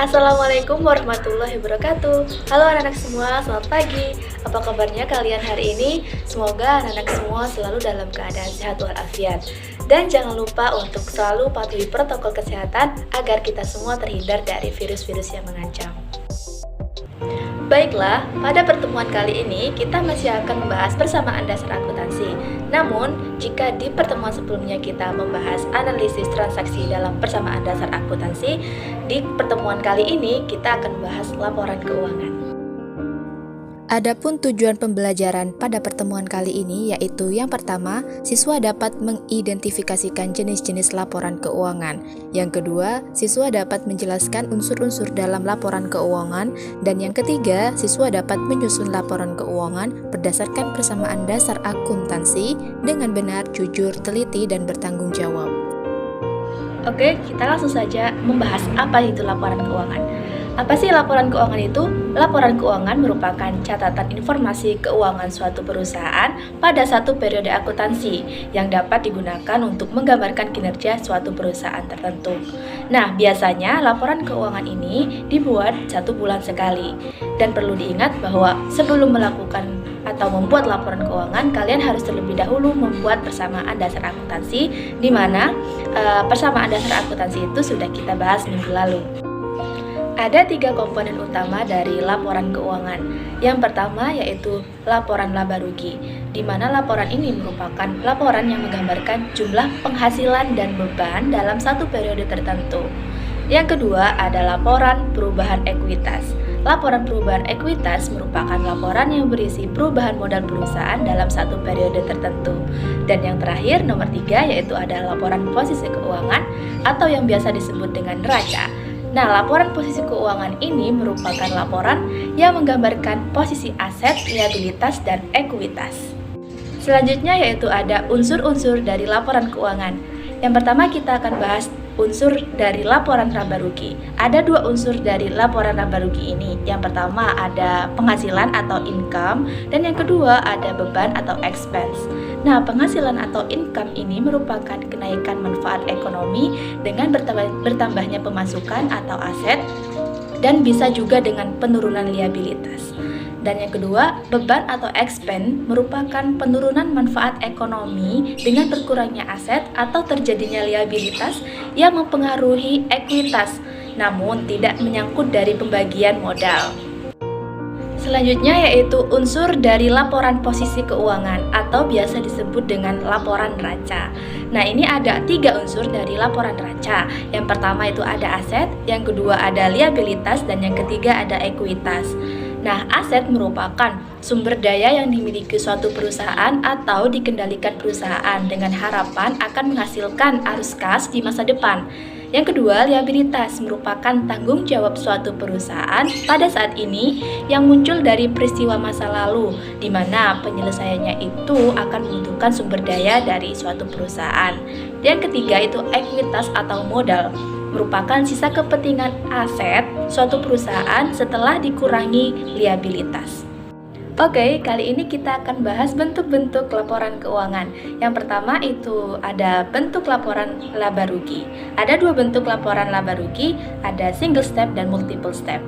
Assalamualaikum warahmatullahi wabarakatuh. Halo anak-anak semua, selamat pagi. Apa kabarnya kalian hari ini? Semoga anak-anak semua selalu dalam keadaan sehat walafiat. Dan jangan lupa untuk selalu patuhi protokol kesehatan agar kita semua terhindar dari virus-virus yang mengancam. Baiklah, pada pertemuan kali ini kita masih akan membahas persamaan dasar akuntansi. Namun, jika di pertemuan sebelumnya kita membahas analisis transaksi dalam persamaan dasar akuntansi, di pertemuan kali ini kita akan membahas laporan keuangan. Adapun tujuan pembelajaran pada pertemuan kali ini yaitu yang pertama, siswa dapat mengidentifikasikan jenis-jenis laporan keuangan. Yang kedua, siswa dapat menjelaskan unsur-unsur dalam laporan keuangan. Dan yang ketiga, siswa dapat menyusun laporan keuangan berdasarkan persamaan dasar akuntansi dengan benar, jujur, teliti, dan bertanggung jawab. Oke, kita langsung saja membahas apa itu laporan keuangan. Apa sih laporan keuangan itu? Laporan keuangan merupakan catatan informasi keuangan suatu perusahaan pada satu periode akuntansi yang dapat digunakan untuk menggambarkan kinerja suatu perusahaan tertentu. Nah, biasanya laporan keuangan ini dibuat 1 bulan sekali. Dan perlu diingat bahwa sebelum melakukan atau membuat laporan keuangan, kalian harus terlebih dahulu membuat persamaan dasar akuntansi, di mana persamaan dasar akuntansi itu sudah kita bahas minggu lalu. Ada 3 komponen utama dari laporan keuangan. Yang pertama yaitu laporan laba rugi, di mana laporan ini merupakan laporan yang menggambarkan jumlah penghasilan dan beban dalam satu periode tertentu. Yang kedua ada laporan perubahan ekuitas. Laporan perubahan ekuitas merupakan laporan yang berisi perubahan modal perusahaan dalam satu periode tertentu. Dan yang terakhir, nomor 3, yaitu ada laporan posisi keuangan atau yang biasa disebut dengan neraca. Nah, laporan posisi keuangan ini merupakan laporan yang menggambarkan posisi aset, liabilitas, dan ekuitas. Selanjutnya yaitu ada unsur-unsur dari laporan keuangan. Yang pertama kita akan bahas unsur dari laporan laba rugi. Ada 2 unsur dari laporan laba rugi ini. Yang pertama ada penghasilan atau income, dan yang kedua ada beban atau expense. Nah, penghasilan atau income ini merupakan kenaikan manfaat ekonomi dengan bertambahnya pemasukan atau aset, dan bisa juga dengan penurunan liabilitas. Dan yang kedua, beban atau expense merupakan penurunan manfaat ekonomi dengan berkurangnya aset atau terjadinya liabilitas yang mempengaruhi ekuitas, namun tidak menyangkut dari pembagian modal. Selanjutnya yaitu unsur dari laporan posisi keuangan atau biasa disebut dengan laporan neraca. Nah, ini ada 3 unsur dari laporan neraca. Yang pertama itu ada aset, yang kedua ada liabilitas, dan yang ketiga ada ekuitas. Nah, aset merupakan sumber daya yang dimiliki suatu perusahaan atau dikendalikan perusahaan dengan harapan akan menghasilkan arus kas di masa depan. Yang kedua, liabilitas merupakan tanggung jawab suatu perusahaan pada saat ini yang muncul dari peristiwa masa lalu, di mana penyelesaiannya itu akan membutuhkan sumber daya dari suatu perusahaan. Yang ketiga itu ekuitas atau modal, merupakan sisa kepentingan aset suatu perusahaan setelah dikurangi liabilitas. Oke, kali ini kita akan bahas bentuk-bentuk laporan keuangan. Yang pertama itu ada bentuk laporan laba rugi. Ada 2 bentuk laporan laba rugi, ada single step dan multiple step.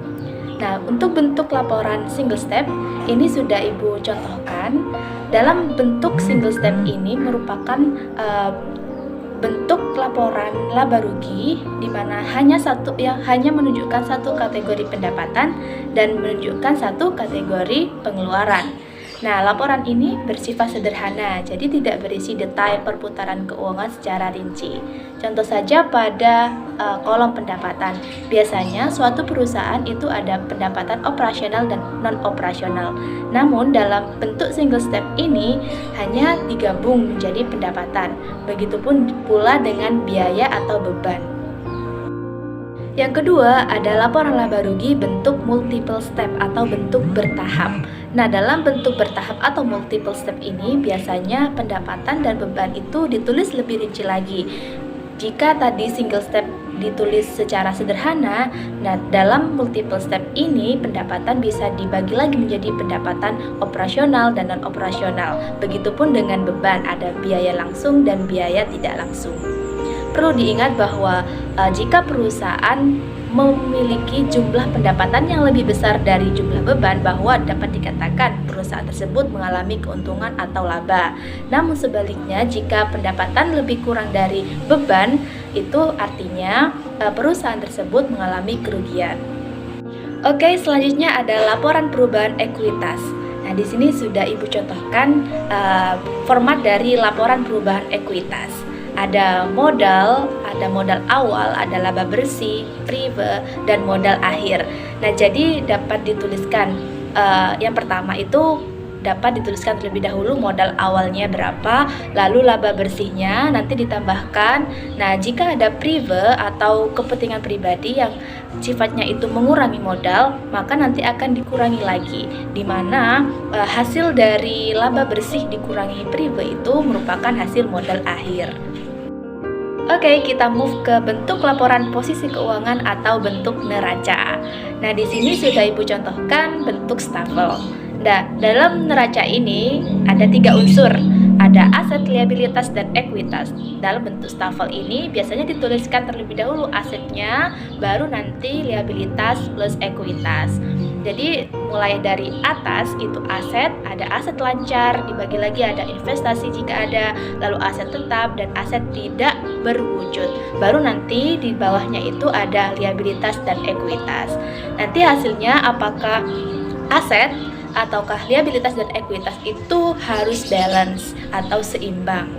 Nah, untuk bentuk laporan single step ini sudah Ibu contohkan. Dalam bentuk single step ini merupakan bentuk laporan laba rugi di mana hanya menunjukkan satu kategori pendapatan dan menunjukkan satu kategori pengeluaran. Nah, laporan ini bersifat sederhana, jadi tidak berisi detail perputaran keuangan secara rinci. Contoh saja pada kolom pendapatan. Biasanya suatu perusahaan itu ada pendapatan operasional dan non-operasional. Namun dalam bentuk single step ini hanya digabung menjadi pendapatan. Begitupun pula dengan biaya atau beban. Yang kedua ada laporan laba rugi bentuk multiple step atau bentuk bertahap. Nah, dalam bentuk bertahap atau multiple step ini biasanya pendapatan dan beban itu ditulis lebih rinci lagi. Jika tadi single step ditulis secara sederhana, nah dalam multiple step ini pendapatan bisa dibagi lagi menjadi pendapatan operasional dan non-operasional. Begitupun dengan beban, ada biaya langsung dan biaya tidak langsung. Perlu diingat bahwa jika perusahaan memiliki jumlah pendapatan yang lebih besar dari jumlah beban, bahwa dapat dikatakan perusahaan tersebut mengalami keuntungan atau laba. Namun sebaliknya, jika pendapatan lebih kurang dari beban, itu artinya perusahaan tersebut mengalami kerugian. Oke, selanjutnya ada laporan perubahan ekuitas. Nah, di sini sudah Ibu contohkan format dari laporan perubahan ekuitas. Ada modal awal, ada laba bersih, prive, dan modal akhir. Nah, jadi dapat dituliskan yang pertama itu dapat dituliskan terlebih dahulu modal awalnya berapa, lalu laba bersihnya nanti ditambahkan. Nah, jika ada prive atau kepentingan pribadi yang sifatnya itu mengurangi modal, maka nanti akan dikurangi lagi, di mana hasil dari laba bersih dikurangi prive itu merupakan hasil modal akhir. Oke, kita move ke bentuk laporan posisi keuangan atau bentuk neraca. Nah, di sini sudah Ibu contohkan bentuk stafel. Nah, dalam neraca ini ada 3 unsur, ada aset, liabilitas, dan ekuitas. Dalam bentuk stafel ini biasanya dituliskan terlebih dahulu asetnya, baru nanti liabilitas plus ekuitas. Jadi mulai dari atas itu aset, ada aset lancar, dibagi lagi ada investasi jika ada, lalu aset tetap dan aset tidak berwujud. Baru nanti di bawahnya itu ada liabilitas dan ekuitas. Nanti hasilnya apakah aset ataukah liabilitas dan ekuitas itu harus balance atau seimbang.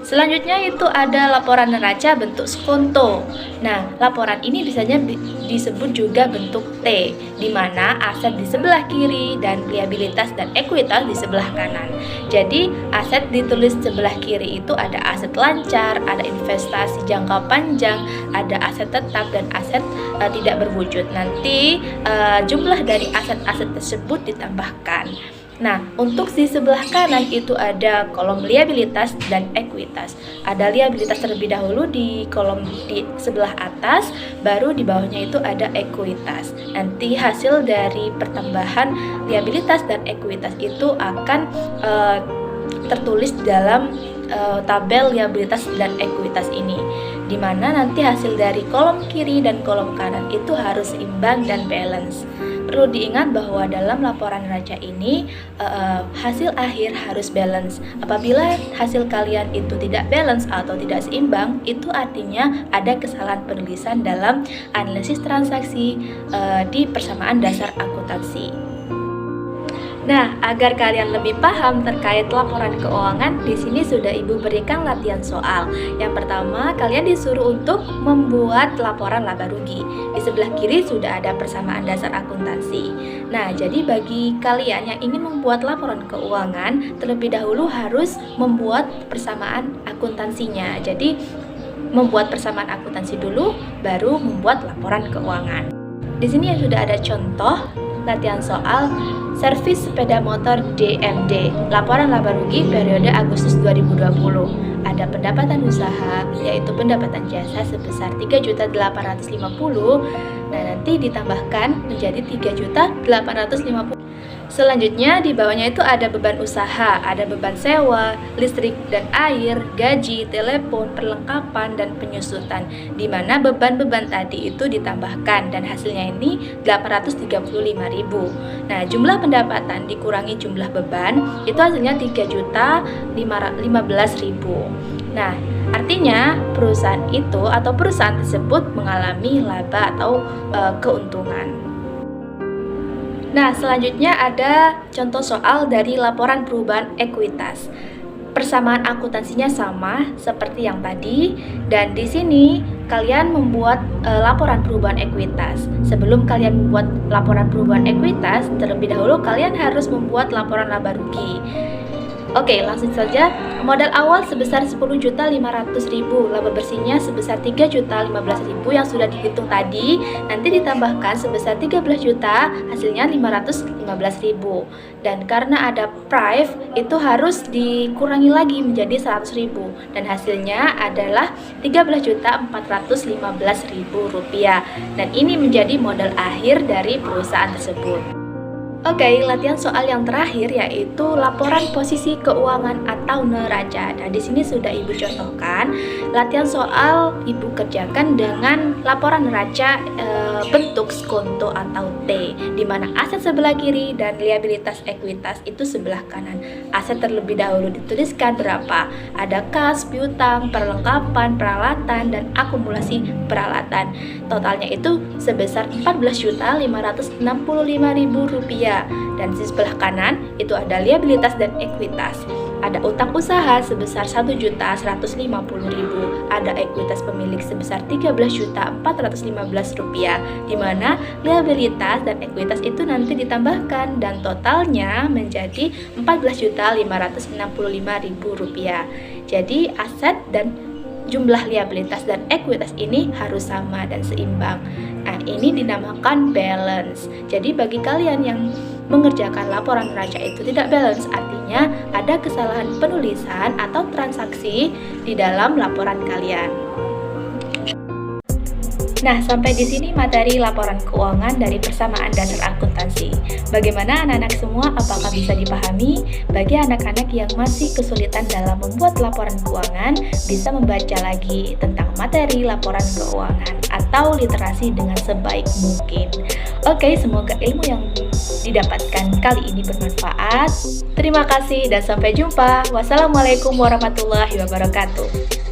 Selanjutnya itu ada laporan neraca bentuk skonto. Nah, laporan ini biasanya disebut juga bentuk T, di mana aset di sebelah kiri dan liabilitas dan ekuitas di sebelah kanan. Jadi, aset ditulis sebelah kiri itu ada aset lancar, ada investasi jangka panjang, ada aset tetap dan aset tidak berwujud. Nanti jumlah dari aset-aset tersebut ditambahkan. Nah, untuk di sebelah kanan itu ada kolom liabilitas dan ekuitas. Ada liabilitas terlebih dahulu di kolom di sebelah atas, baru di bawahnya itu ada ekuitas. Nanti hasil dari pertambahan liabilitas dan ekuitas itu akan tertulis dalam tabel liabilitas dan ekuitas ini, di mana nanti hasil dari kolom kiri dan kolom kanan itu harus imbang dan balance. Perlu diingat bahwa dalam laporan neraca ini hasil akhir harus balance. Apabila hasil kalian itu tidak balance atau tidak seimbang, itu artinya ada kesalahan penulisan dalam analisis transaksi di persamaan dasar akuntansi. Nah, agar kalian lebih paham terkait laporan keuangan, di sini sudah Ibu berikan latihan soal. Yang pertama, kalian disuruh untuk membuat laporan laba rugi. Di sebelah kiri sudah ada persamaan dasar akuntansi. Nah, jadi bagi kalian yang ingin membuat laporan keuangan, terlebih dahulu harus membuat persamaan akuntansinya. Jadi, membuat persamaan akuntansi dulu, baru membuat laporan keuangan. Di sini sudah ada contoh latihan soal servis sepeda motor DMD, laporan laba rugi periode Agustus 2020. Ada pendapatan usaha, yaitu pendapatan jasa sebesar 3.850.000. Nah, nanti ditambahkan menjadi 3.850.000. Selanjutnya di bawahnya itu ada beban usaha, ada beban sewa, listrik dan air, gaji, telepon, perlengkapan, dan penyusutan, di mana beban-beban tadi itu ditambahkan dan hasilnya ini 835.000. Nah, jumlah pendapatan dikurangi jumlah beban itu hasilnya 3.015.000. Nah, artinya perusahaan itu atau perusahaan tersebut mengalami laba atau keuntungan. Nah, selanjutnya ada contoh soal dari laporan perubahan ekuitas. Persamaan akuntansinya sama seperti yang tadi, dan di sini kalian membuat laporan perubahan ekuitas. Sebelum kalian membuat laporan perubahan ekuitas, terlebih dahulu kalian harus membuat laporan laba rugi. Oke, langsung saja. Modal awal sebesar 10.500.000, laba bersihnya sebesar 3.015.000 yang sudah dihitung tadi, nanti ditambahkan sebesar 13 juta, hasilnya 515.000. Dan karena ada prive, itu harus dikurangi lagi menjadi 100.000, dan hasilnya adalah 13.415.000 rupiah. Dan ini menjadi modal akhir dari perusahaan tersebut. Oke, latihan soal yang terakhir yaitu laporan posisi keuangan atau neraca. Nah, di sini sudah Ibu contohkan. Latihan soal Ibu kerjakan dengan laporan neraca bentuk skonto atau T, di mana aset sebelah kiri dan liabilitas ekuitas itu sebelah kanan. Aset terlebih dahulu dituliskan berapa. Ada kas, piutang, perlengkapan, peralatan, dan akumulasi peralatan. Totalnya itu sebesar Rp14.565.000. Dan di sebelah kanan itu ada liabilitas dan ekuitas. Ada utang usaha sebesar Rp1.150.000. Ada ekuitas pemilik sebesar Rp13.415, di mana liabilitas dan ekuitas itu nanti ditambahkan dan totalnya menjadi Rp14.565.000. Jadi aset dan jumlah liabilitas dan ekuitas ini harus sama dan seimbang. Nah, ini dinamakan balance. Jadi bagi kalian yang mengerjakan laporan neraca itu tidak balance, artinya ada kesalahan penulisan atau transaksi di dalam laporan kalian. Nah, sampai di sini materi laporan keuangan dari persamaan dasar akuntansi. Bagaimana anak-anak semua? Apakah bisa dipahami? Bagi anak-anak yang masih kesulitan dalam membuat laporan keuangan, bisa membaca lagi tentang materi laporan keuangan atau literasi dengan sebaik mungkin. Oke, semoga ilmu yang didapatkan kali ini bermanfaat. Terima kasih dan sampai jumpa. Wassalamualaikum warahmatullahi wabarakatuh.